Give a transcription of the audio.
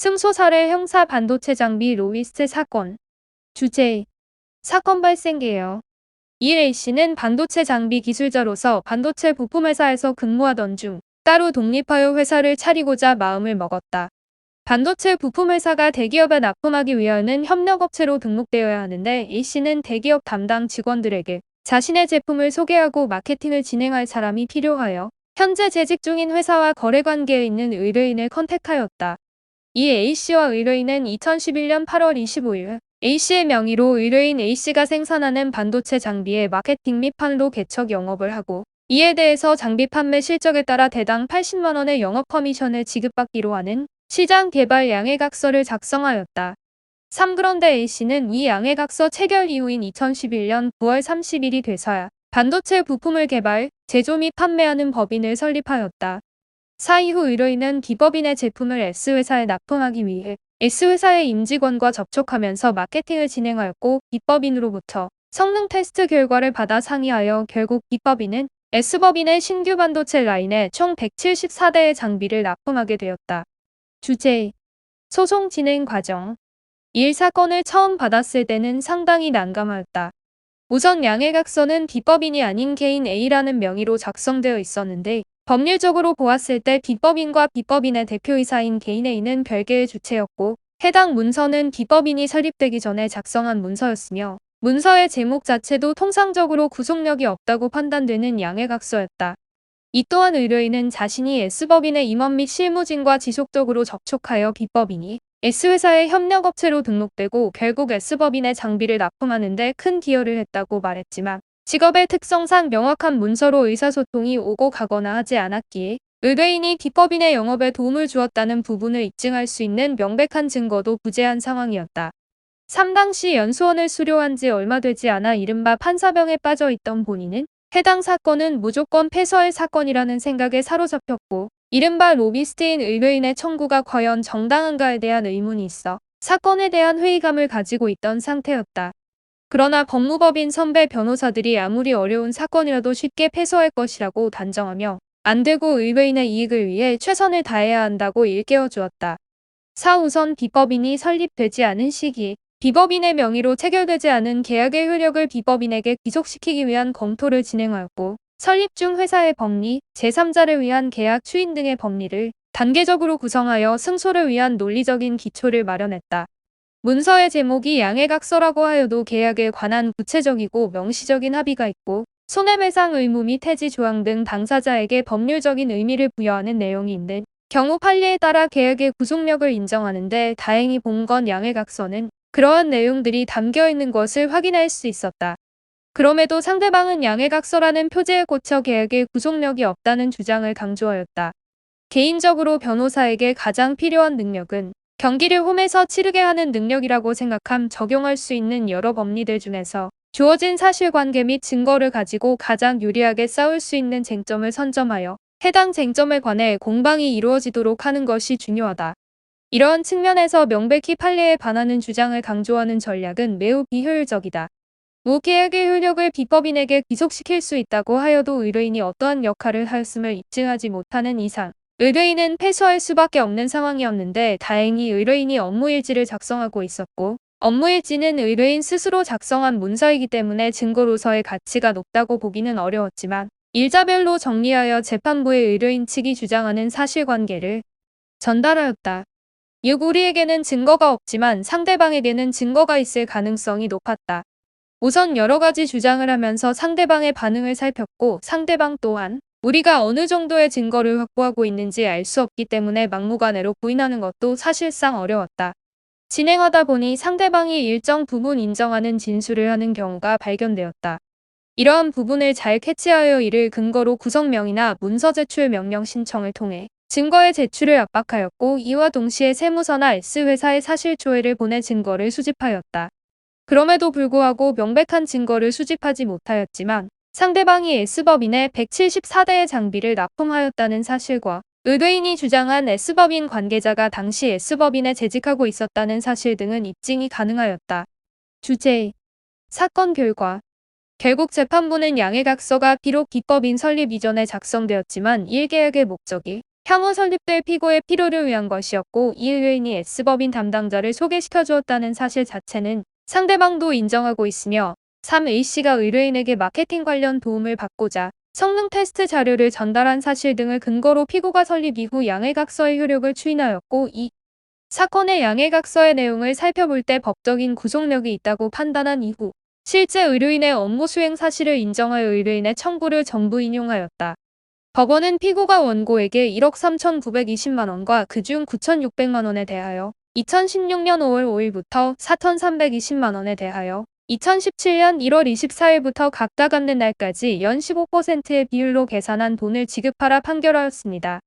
승소 사례 형사 반도체 장비 로비스트 사건. 주제. 사건 발생 개요. 이 A씨는 반도체 장비 기술자로서 반도체 부품회사에서 근무하던 중 따로 독립하여 회사를 차리고자 마음을 먹었다. 반도체 부품회사가 대기업에 납품하기 위해서는 협력업체로 등록되어야 하는데 A씨는 대기업 담당 직원들에게 자신의 제품을 소개하고 마케팅을 진행할 사람이 필요하여 현재 재직 중인 회사와 거래관계에 있는 의뢰인을 컨택하였다. 이 A씨와 의뢰인은 2011년 8월 25일 A씨의 명의로 의뢰인 A씨가 생산하는 반도체 장비의 마케팅 및 판로 개척 영업을 하고 이에 대해서 장비 판매 실적에 따라 대당 80만 원의 영업 커미션을 지급받기로 하는 시장 개발 양해각서를 작성하였다. 그런데 A씨는 이 양해각서 체결 이후인 2011년 9월 30일이 돼서야 반도체 부품을 개발, 제조 및 판매하는 법인을 설립하였다. 이후 의뢰인은 B법인의 제품을 S회사에 납품하기 위해 S회사의 임직원과 접촉하면서 마케팅을 진행하였고 B법인으로부터 성능 테스트 결과를 받아 상의하여 결국 B법인은 S법인의 신규 반도체 라인에 총 174대의 장비를 납품하게 되었다. 주제. 소송 진행 과정. 이 사건을 처음 받았을 때는 상당히 난감하였다. 우선 양해각서는 B법인이 아닌 개인 A라는 명의로 작성되어 있었는데 법률적으로 보았을 때 B법인과 B법인의 대표이사인 개인 A는 별개의 주체였고 해당 문서는 B법인이 설립되기 전에 작성한 문서였으며 문서의 제목 자체도 통상적으로 구속력이 없다고 판단되는 양해각서였다. 이 또한 의뢰인은 자신이 S법인의 임원 및 실무진과 지속적으로 접촉하여 B법인이 S회사의 협력업체로 등록되고 결국 S법인의 장비를 납품하는 데 큰 기여를 했다고 말했지만 직업의 특성상 명확한 문서로 의사소통이 오고 가거나 하지 않았기에 의뢰인이 B법인의 영업에 도움을 주었다는 부분을 입증할 수 있는 명백한 증거도 부재한 상황이었다. 당시 연수원을 수료한 지 얼마 되지 않아 이른바 판사병에 빠져 있던 본인은 해당 사건은 무조건 패소할 사건이라는 생각에 사로잡혔고 이른바 로비스트인 의뢰인의 청구가 과연 정당한가에 대한 의문이 있어 사건에 대한 회의감을 가지고 있던 상태였다. 그러나 법무법인 선배 변호사들이 아무리 어려운 사건이라도 쉽게 패소할 것이라고 단정하며 안 되고 의뢰인의 이익을 위해 최선을 다해야 한다고 일깨워 주었다. 우선 B법인이 설립되지 않은 시기 B법인의 명의로 체결되지 않은 계약의 효력을 B법인에게 귀속시키기 위한 검토를 진행하였고 설립 중 회사의 법리, 제3자를 위한 계약 추인 등의 법리를 단계적으로 구성하여 승소를 위한 논리적인 기초를 마련했다. 문서의 제목이 양해각서라고 하여도 계약에 관한 구체적이고 명시적인 합의가 있고 손해배상 의무 및 해지 조항 등 당사자에게 법률적인 의미를 부여하는 내용이 있는 경우 판례에 따라 계약의 구속력을 인정하는데 다행히 본건 양해각서는 그러한 내용들이 담겨 있는 것을 확인할 수 있었다. 그럼에도 상대방은 양해각서라는 표제에 꽂혀 계약의 구속력이 없다는 주장을 강조하였다. 개인적으로 변호사에게 가장 필요한 능력은 경기를 홈에서 치르게 하는 능력이라고 생각함. 적용할 수 있는 여러 법리들 중에서 주어진 사실관계 및 증거를 가지고 가장 유리하게 싸울 수 있는 쟁점을 선점하여 해당 쟁점에 관해 공방이 이루어지도록 하는 것이 중요하다. 이러한 측면에서 명백히 판례에 반하는 주장을 강조하는 전략은 매우 비효율적이다. 무계약의 효력을 B법인에게 귀속시킬 수 있다고 하여도 의뢰인이 어떠한 역할을 하였음을 입증하지 못하는 이상 의뢰인은 패소할 수밖에 없는 상황이었는데 다행히 의뢰인이 업무일지를 작성하고 있었고 업무일지는 의뢰인 스스로 작성한 문서이기 때문에 증거로서의 가치가 높다고 보기는 어려웠지만 일자별로 정리하여 재판부에 의뢰인 측이 주장하는 사실관계를 전달하였다. 우리에게는 증거가 없지만 상대방에게는 증거가 있을 가능성이 높았다. 우선 여러 가지 주장을 하면서 상대방의 반응을 살폈고 상대방 또한 우리가 어느 정도의 증거를 확보하고 있는지 알 수 없기 때문에 막무가내로 부인하는 것도 사실상 어려웠다. 진행하다 보니 상대방이 일정 부분 인정하는 진술을 하는 경우가 발견되었다. 이러한 부분을 잘 캐치하여 이를 근거로 구성명이나 문서 제출 명령 신청을 통해 증거의 제출을 압박하였고 이와 동시에 세무서나 S회사에 사실조회를 보내 증거를 수집하였다. 그럼에도 불구하고 명백한 증거를 수집하지 못하였지만 상대방이 S법인에 174대의 장비를 납품하였다는 사실과 의뢰인이 주장한 S법인 관계자가 당시 S법인에 재직하고 있었다는 사실 등은 입증이 가능하였다. 주제. 사건 결과. 결국 재판부는 양해각서가 비록 B법인 설립 이전에 작성되었지만 1계약의 목적이 향후 설립될 피고의 필요를 위한 것이었고 이 의뢰인이 S법인 담당자를 소개시켜 주었다는 사실 자체는 상대방도 인정하고 있으며 3. A씨가 의뢰인에게 마케팅 관련 도움을 받고자 성능 테스트 자료를 전달한 사실 등을 근거로 피고가 설립 이후 양해각서의 효력을 추인하였고 이 사건의 양해각서의 내용을 살펴볼 때 법적인 구속력이 있다고 판단한 이후 실제 의뢰인의 업무 수행 사실을 인정하여 의뢰인의 청구를 전부 인용하였다. 법원은 피고가 원고에게 1억 3,920만 원과 그중 9,600만 원에 대하여 2016년 5월 5일부터 4,320만 원에 대하여 2017년 1월 24일부터 각각 갚는 날까지 연 15%의 비율로 계산한 돈을 지급하라 판결하였습니다.